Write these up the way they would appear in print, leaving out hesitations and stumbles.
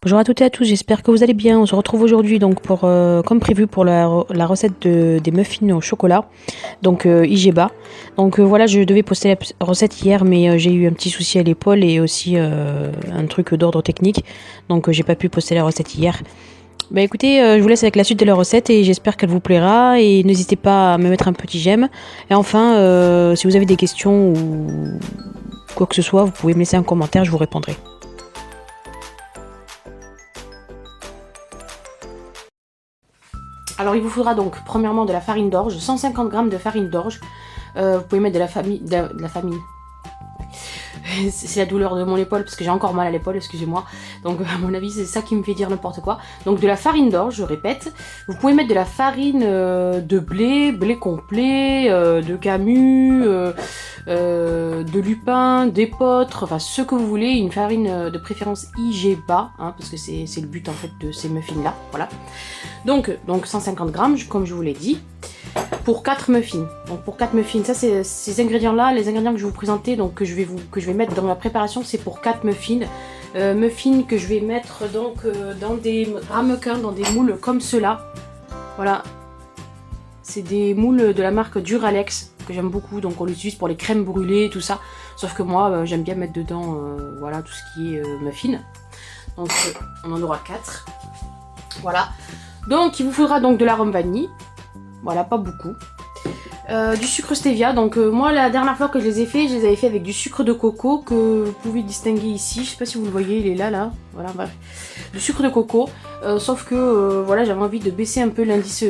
Bonjour à toutes et à tous, j'espère que vous allez bien. On se retrouve aujourd'hui donc pour, comme prévu pour la recette des muffins au chocolat, donc IGBA. Donc voilà, je devais poster la recette hier, mais j'ai eu un petit souci à l'épaule et aussi un truc d'ordre technique, donc j'ai pas pu poster la recette hier. Bah écoutez, je vous laisse avec la suite de la recette et j'espère qu'elle vous plaira et n'hésitez pas à me mettre un petit j'aime. Et enfin, si vous avez des questions ou quoi que ce soit, vous pouvez me laisser un commentaire, je vous répondrai. Alors il vous faudra donc premièrement de la farine d'orge, 150 g de farine d'orge. Vous pouvez mettre de la famille. C'est la douleur de mon épaule parce que j'ai encore mal à l'épaule, excusez-moi. Donc à mon avis c'est ça qui me fait dire n'importe quoi. Donc de la farine d'orge, je répète. Vous pouvez mettre de la farine de blé complet, de camus, de lupin, d'épeautre, enfin ce que vous voulez. Une farine de préférence IGBA, hein, parce que c'est le but en fait de ces muffins là. Voilà. Donc 150 g comme je vous l'ai dit. Pour 4 muffins. Donc pour 4 muffins, ça c'est ces ingrédients là, les ingrédients que je vais vous présenter, donc que je vais mettre dans ma préparation, c'est pour 4 muffins. Muffins que je vais mettre donc dans des ramequins, dans des moules comme cela. Voilà. C'est des moules de la marque Duralex que j'aime beaucoup, donc on l'utilise pour les crèmes brûlées, tout ça. Sauf que moi j'aime bien mettre dedans voilà, tout ce qui est muffins. Donc on en aura 4. Voilà. Donc il vous faudra donc de l'arôme vanille. Voilà, pas beaucoup. Du sucre stevia, donc moi la dernière fois que je les ai fait, je les avais fait avec du sucre de coco que vous pouvez distinguer ici, je sais pas si vous le voyez, il est là, voilà, bref. Du sucre de coco, sauf que voilà, j'avais envie de baisser un peu l'indice,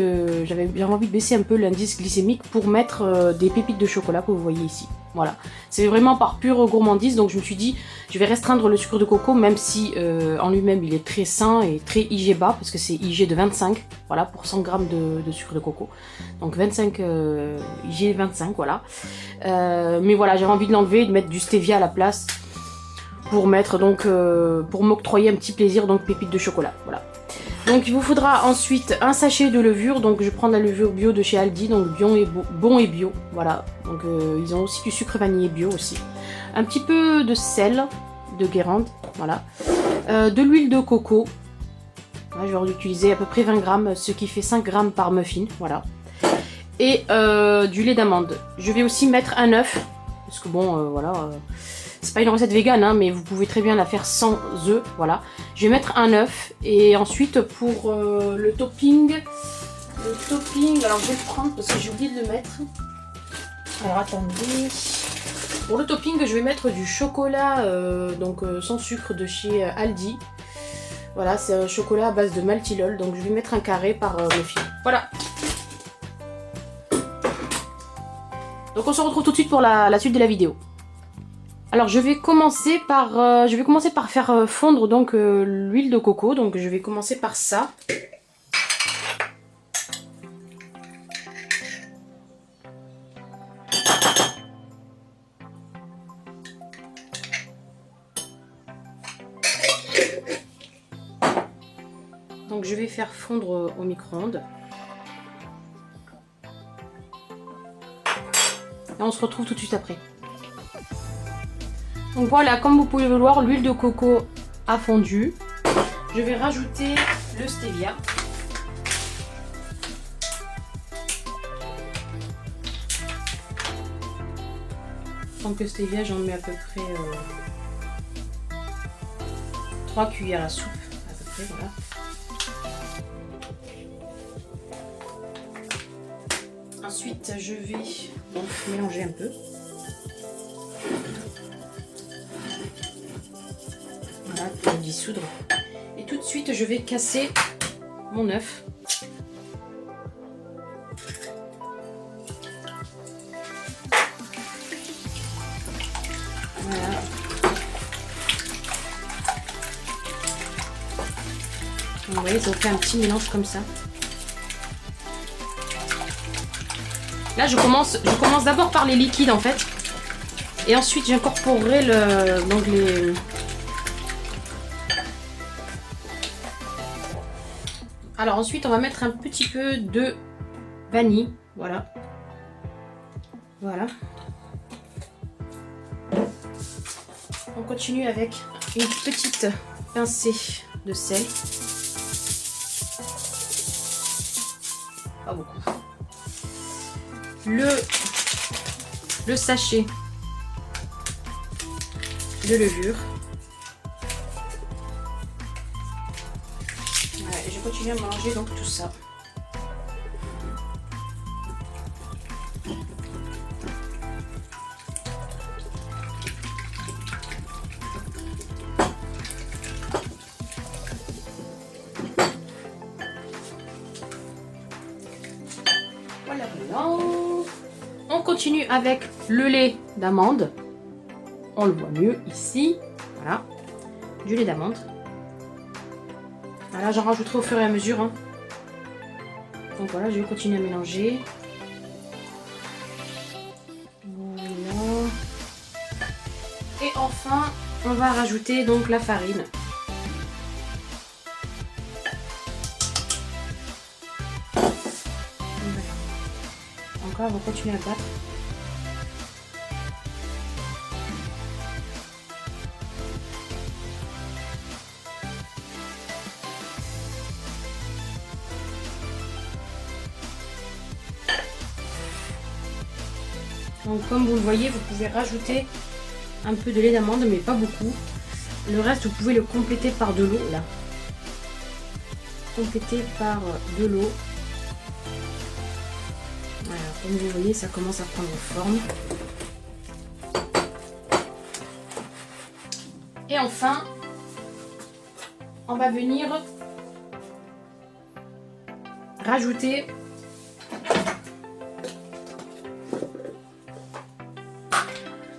glycémique pour mettre des pépites de chocolat que vous voyez ici. Voilà, c'est vraiment par pure gourmandise, donc je me suis dit, je vais restreindre le sucre de coco, même si en lui-même il est très sain et très IGBA, parce que c'est IG de 25, voilà, pour 100 g de sucre de coco. Donc 25, IG 25, voilà. Mais voilà, j'avais envie de l'enlever et de mettre du stevia à la place, pour mettre donc, pour m'octroyer un petit plaisir, donc pépites de chocolat, voilà. Donc il vous faudra ensuite un sachet de levure, donc je prends de la levure bio de chez Aldi, donc bon et bio, voilà. Donc ils ont aussi du sucre vanillé bio aussi. Un petit peu de sel de Guérande, voilà. De l'huile de coco, là, je vais utiliser à peu près 20 g, ce qui fait 5 g par muffin, voilà. Et du lait d'amande. Je vais aussi mettre un œuf, parce que bon, voilà... c'est pas une recette vegan, hein, mais vous pouvez très bien la faire sans œufs, voilà. Je vais mettre un œuf et ensuite pour le topping, alors je vais le prendre parce que j'ai oublié de le mettre. Alors attendez. Pour le topping, je vais mettre du chocolat donc sans sucre de chez Aldi. Voilà, c'est un chocolat à base de maltilol, donc je vais mettre un carré par muffin. Voilà. Donc on se retrouve tout de suite pour la suite de la vidéo. Alors je vais commencer par faire fondre donc l'huile de coco, donc je vais commencer par ça. Donc je vais faire fondre au micro-ondes. Et on se retrouve tout de suite après. Donc voilà, comme vous pouvez le voir, l'huile de coco a fondu. Je vais rajouter le stevia. Donc le stevia, j'en mets à peu près 3 cuillères à soupe. À peu près, voilà. Ensuite, je vais donc mélanger un peu. Voilà, pour le dissoudre. Et tout de suite, je vais casser mon œuf. Voilà. Donc, vous voyez, ça fait un petit mélange comme ça. Là, je commence d'abord par les liquides en fait. Et ensuite, j'incorporerai donc les... Alors ensuite, on va mettre un petit peu de vanille. Voilà. Voilà. On continue avec une petite pincée de sel. Pas beaucoup. Le sachet de levure. Voilà, je continue à mélanger donc tout ça. Voilà, voilà. On continue avec le lait d'amande. On le voit mieux ici. Voilà, du lait d'amande. Voilà, j'en rajouterai au fur et à mesure. Hein. Donc voilà, je vais continuer à mélanger. Voilà. Et enfin, on va rajouter donc la farine. Encore, on va continuer à battre. Donc comme vous le voyez, vous pouvez rajouter un peu de lait d'amande, mais pas beaucoup. Le reste, vous pouvez le compléter par de l'eau, là. Compléter par de l'eau. Voilà, comme vous voyez, ça commence à prendre forme. Et enfin, on va venir rajouter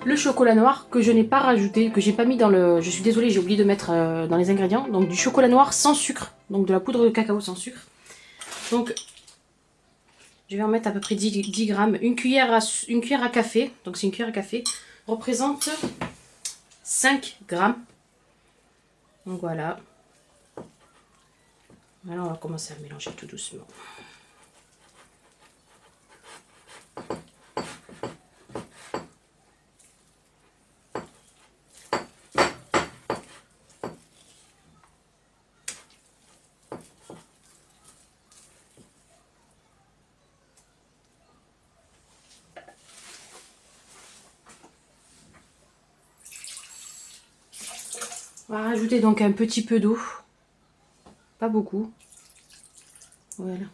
le chocolat noir que je n'ai pas rajouté, que j'ai pas mis dans le... Je suis désolée, j'ai oublié de mettre dans les ingrédients. Donc du chocolat noir sans sucre, donc de la poudre de cacao sans sucre. Donc je vais en mettre à peu près 10 grammes. Une cuillère à café, donc c'est une cuillère à café, représente 5 grammes. Donc voilà. Alors on va commencer à mélanger tout doucement. On va rajouter donc un petit peu d'eau, pas beaucoup. Voilà.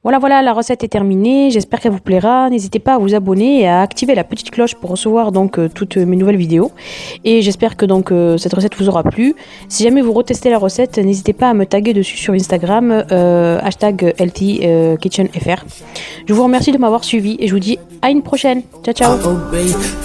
Voilà, la recette est terminée, j'espère qu'elle vous plaira. N'hésitez pas à vous abonner et à activer la petite cloche pour recevoir donc toutes mes nouvelles vidéos. Et j'espère que donc cette recette vous aura plu. Si jamais vous retestez la recette, n'hésitez pas à me taguer dessus sur Instagram, hashtag #LTKitchenFR. Je vous remercie de m'avoir suivi et je vous dis à une prochaine. Ciao, ciao.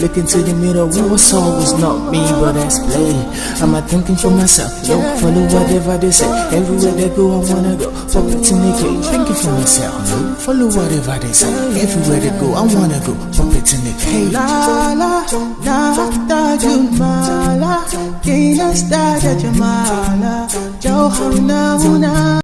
Look into the mirror, what song was not me, but that's play. I'm not thinking for myself, don't follow whatever they say. Everywhere they go, I wanna go. Pop it in the cage, thinking for myself, no. Follow whatever they say. Everywhere they go, I wanna go. Pop it in the cage. La la, na da jumala, kina sta da jamala, Johanna una.